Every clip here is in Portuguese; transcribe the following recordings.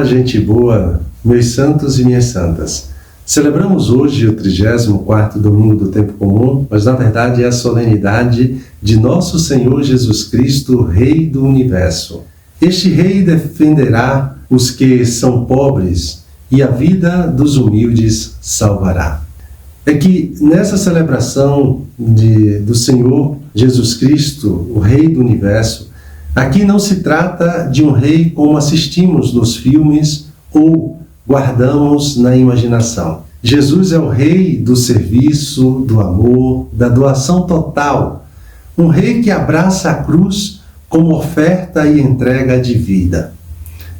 Olá, gente boa, meus santos e minhas santas. Celebramos hoje o 34º domingo do tempo comum, mas na verdade é a solenidade de nosso Senhor Jesus Cristo, Rei do Universo. Este Rei defenderá os que são pobres e a vida dos humildes salvará. É que nessa celebração do Senhor Jesus Cristo, o Rei do Universo, aqui não se trata de um rei como assistimos nos filmes ou guardamos na imaginação. Jesus é o rei do serviço, do amor, da doação total. Um rei que abraça a cruz como oferta e entrega de vida.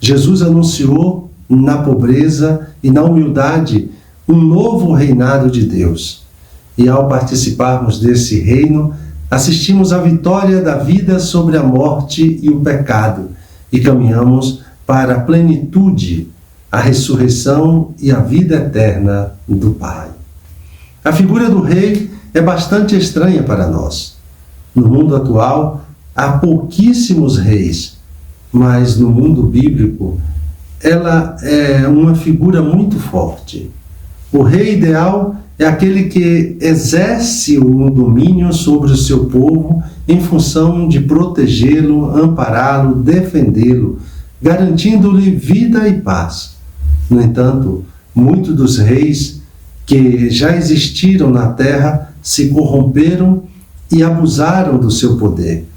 Jesus anunciou na pobreza e na humildade um novo reinado de Deus. E ao participarmos desse reino, assistimos à vitória da vida sobre a morte e o pecado e caminhamos para a plenitude, a ressurreição e a vida eterna do Pai. A figura do rei é bastante estranha para nós. No mundo atual, há pouquíssimos reis, mas no mundo bíblico, ela é uma figura muito forte. O rei ideal é aquele que exerce o domínio sobre o seu povo em função de protegê-lo, ampará-lo, defendê-lo, garantindo-lhe vida e paz. No entanto, muitos dos reis que já existiram na terra se corromperam e abusaram do seu poder,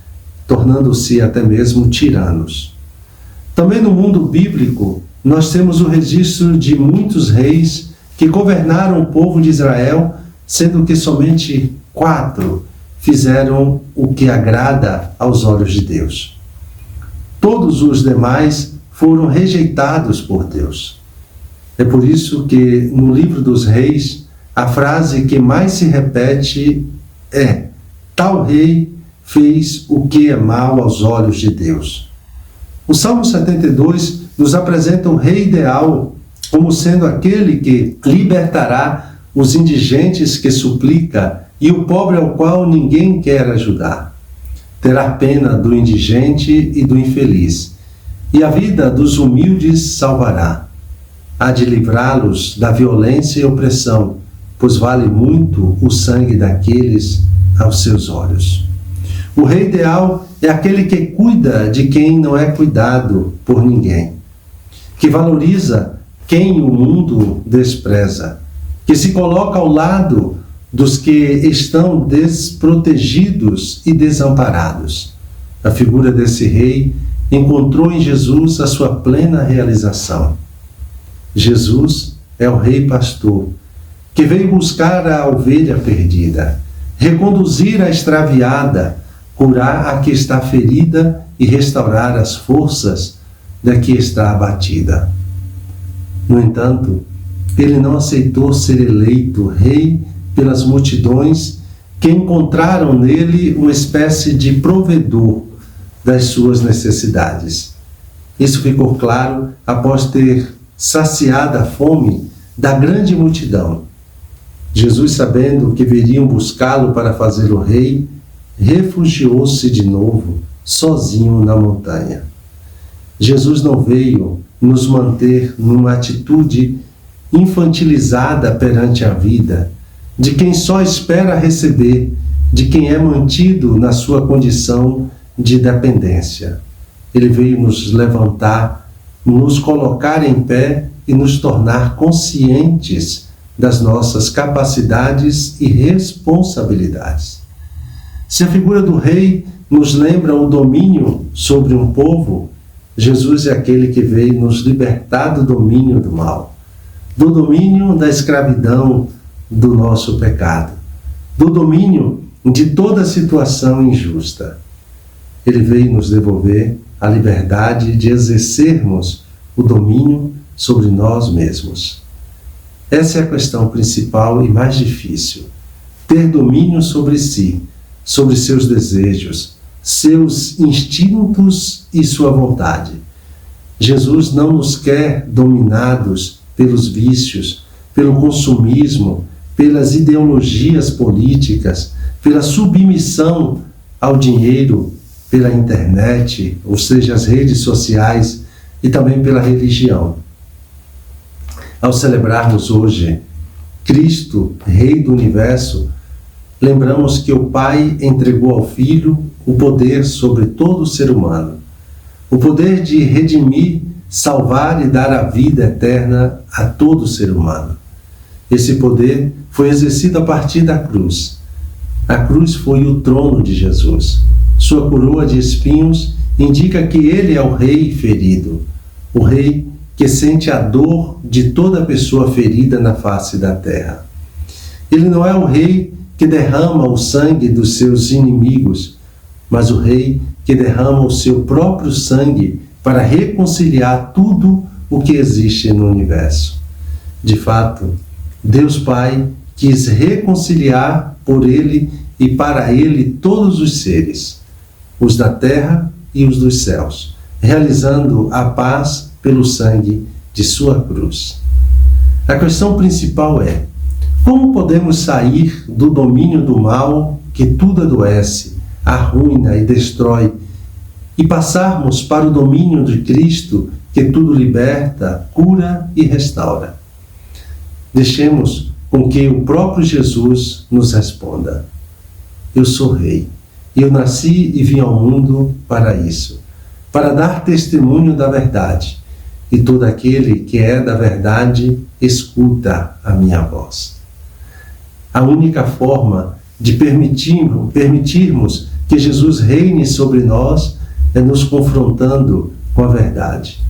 tornando-se até mesmo tiranos. Também no mundo bíblico, nós temos o registro de muitos reis que governaram o povo de Israel, sendo que somente 4 fizeram o que agrada aos olhos de Deus. Todos os demais foram rejeitados por Deus. É por isso que no livro dos reis, a frase que mais se repete é: tal rei fez o que é mal aos olhos de Deus. O Salmo 72 nos apresenta o rei ideal como sendo aquele que libertará os indigentes que suplica e o pobre ao qual ninguém quer ajudar. Terá pena do indigente e do infeliz, e a vida dos humildes salvará. Há de livrá-los da violência e opressão, pois vale muito o sangue daqueles aos seus olhos. O rei ideal é aquele que cuida de quem não é cuidado por ninguém, que valoriza quem o mundo despreza, que se coloca ao lado dos que estão desprotegidos e desamparados. A figura desse rei encontrou em Jesus a sua plena realização. Jesus é o rei pastor, que veio buscar a ovelha perdida, reconduzir a extraviada, curar a que está ferida e restaurar as forças da que está abatida. No entanto, ele não aceitou ser eleito rei pelas multidões que encontraram nele uma espécie de provedor das suas necessidades. Isso ficou claro após ter saciado a fome da grande multidão. Jesus, sabendo que viriam buscá-lo para fazê-lo rei, refugiou-se de novo, sozinho na montanha. Jesus não veio nos manter numa atitude infantilizada perante a vida, de quem só espera receber, de quem é mantido na sua condição de dependência. Ele veio nos levantar, nos colocar em pé e nos tornar conscientes das nossas capacidades e responsabilidades. Se a figura do rei nos lembra o domínio sobre um povo, Jesus é aquele que veio nos libertar do domínio do mal, do domínio da escravidão do nosso pecado, do domínio de toda situação injusta. Ele veio nos devolver a liberdade de exercermos o domínio sobre nós mesmos. Essa é a questão principal e mais difícil: ter domínio sobre si, sobre seus desejos, seus instintos e sua vontade. Jesus não nos quer dominados pelos vícios, pelo consumismo, pelas ideologias políticas, pela submissão ao dinheiro, pela internet, ou seja, as redes sociais. e também pela religião. Ao celebrarmos hoje Cristo, Rei do Universo, lembramos que o Pai entregou ao Filho o poder sobre todo ser humano, o poder de redimir, salvar e dar a vida eterna a todo ser humano. Esse poder foi exercido a partir da cruz. A cruz foi o trono de Jesus. Sua coroa de espinhos indica que ele é o Rei ferido, o Rei que sente a dor de toda pessoa ferida na face da terra. Ele não é o Rei que derrama o sangue dos seus inimigos, mas o Rei que derrama o seu próprio sangue para reconciliar tudo o que existe no universo. De fato, Deus Pai quis reconciliar por ele e para ele todos os seres, os da terra e os dos céus, realizando a paz pelo sangue de sua cruz. A questão principal é: como podemos sair do domínio do mal que tudo adoece, arruína e destrói, e passarmos para o domínio de Cristo que tudo liberta, cura e restaura? Deixemos com que o próprio Jesus nos responda. Eu sou Rei, e eu nasci e vim ao mundo para isso, para dar testemunho da verdade, e todo aquele que é da verdade escuta a minha voz. A única forma de permitirmos que Jesus reine sobre nós é nos confrontando com a verdade.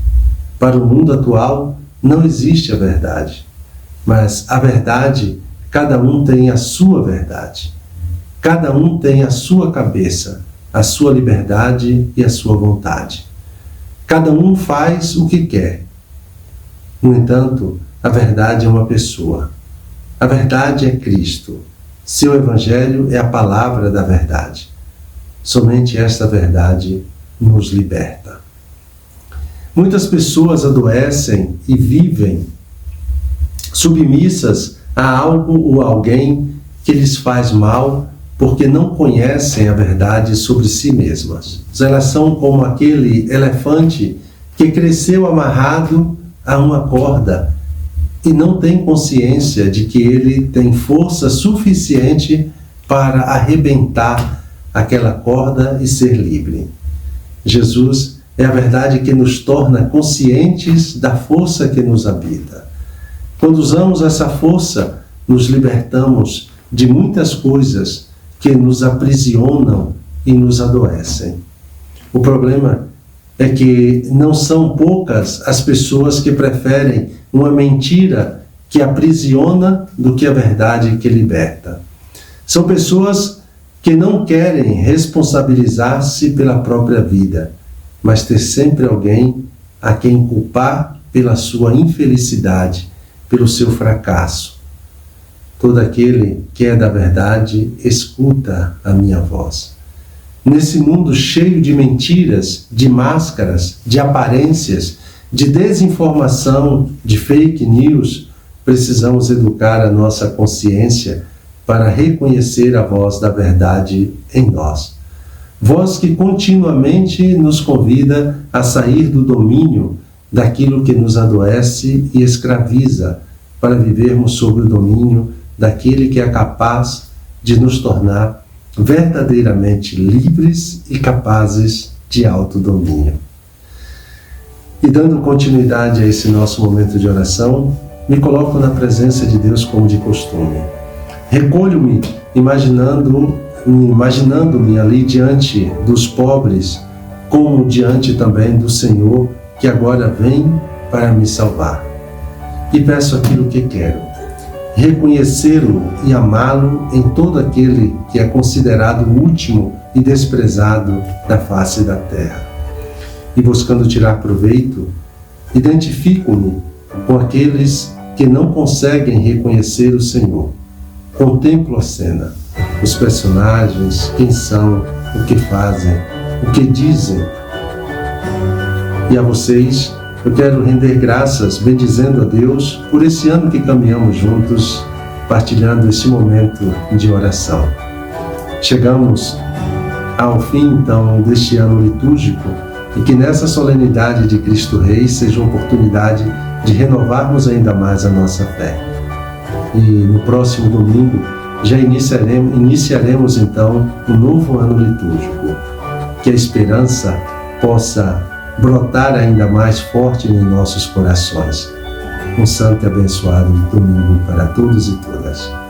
Para o mundo atual não existe a verdade, mas a verdade, cada um tem a sua verdade. Cada um tem a sua cabeça, a sua liberdade e a sua vontade. Cada um faz o que quer. No entanto, a verdade é uma pessoa. A verdade é Cristo. Seu Evangelho é a palavra da verdade. Somente esta verdade nos liberta. Muitas pessoas adoecem e vivem submissas a algo ou alguém que lhes faz mal porque não conhecem a verdade sobre si mesmas. Elas são como aquele elefante que cresceu amarrado a uma corda e não tem consciência de que ele tem força suficiente para arrebentar aquela corda e ser livre. Jesus é a verdade que nos torna conscientes da força que nos habita. Quando usamos essa força, nos libertamos de muitas coisas que nos aprisionam e nos adoecem. O problema é que não são poucas as pessoas que preferem uma mentira que aprisiona do que a verdade que liberta. São pessoas que não querem responsabilizar-se pela própria vida, mas ter sempre alguém a quem culpar pela sua infelicidade, pelo seu fracasso. Todo aquele que é da verdade escuta a minha voz. Nesse mundo cheio de mentiras, de máscaras, de aparências, de desinformação, de fake news, precisamos educar a nossa consciência para reconhecer a voz da verdade em nós. Voz que continuamente nos convida a sair do domínio daquilo que nos adoece e escraviza, para vivermos sob o domínio daquele que é capaz de nos tornar verdadeiramente livres e capazes de autodomínio. E dando continuidade a esse nosso momento de oração, me coloco na presença de Deus como de costume. Recolho-me imaginando-me ali diante dos pobres, como diante também do Senhor, que agora vem para me salvar. E peço aquilo que quero: reconhecê-lo e amá-lo em todo aquele que é considerado o último e desprezado da face da terra. E buscando tirar proveito, identifico-me com aqueles que não conseguem reconhecer o Senhor. Contemplo a cena, os personagens, quem são, o que fazem, o que dizem. E a vocês, eu quero render graças, bendizendo a Deus por esse ano que caminhamos juntos, partilhando esse momento de oração. Chegamos ao fim, então, deste ano litúrgico, e que nessa solenidade de Cristo Rei seja uma oportunidade de renovarmos ainda mais a nossa fé. E no próximo domingo já iniciaremos então um novo ano litúrgico. Que a esperança possa brotar ainda mais forte em nossos corações. Um santo e abençoado domingo para todos e todas.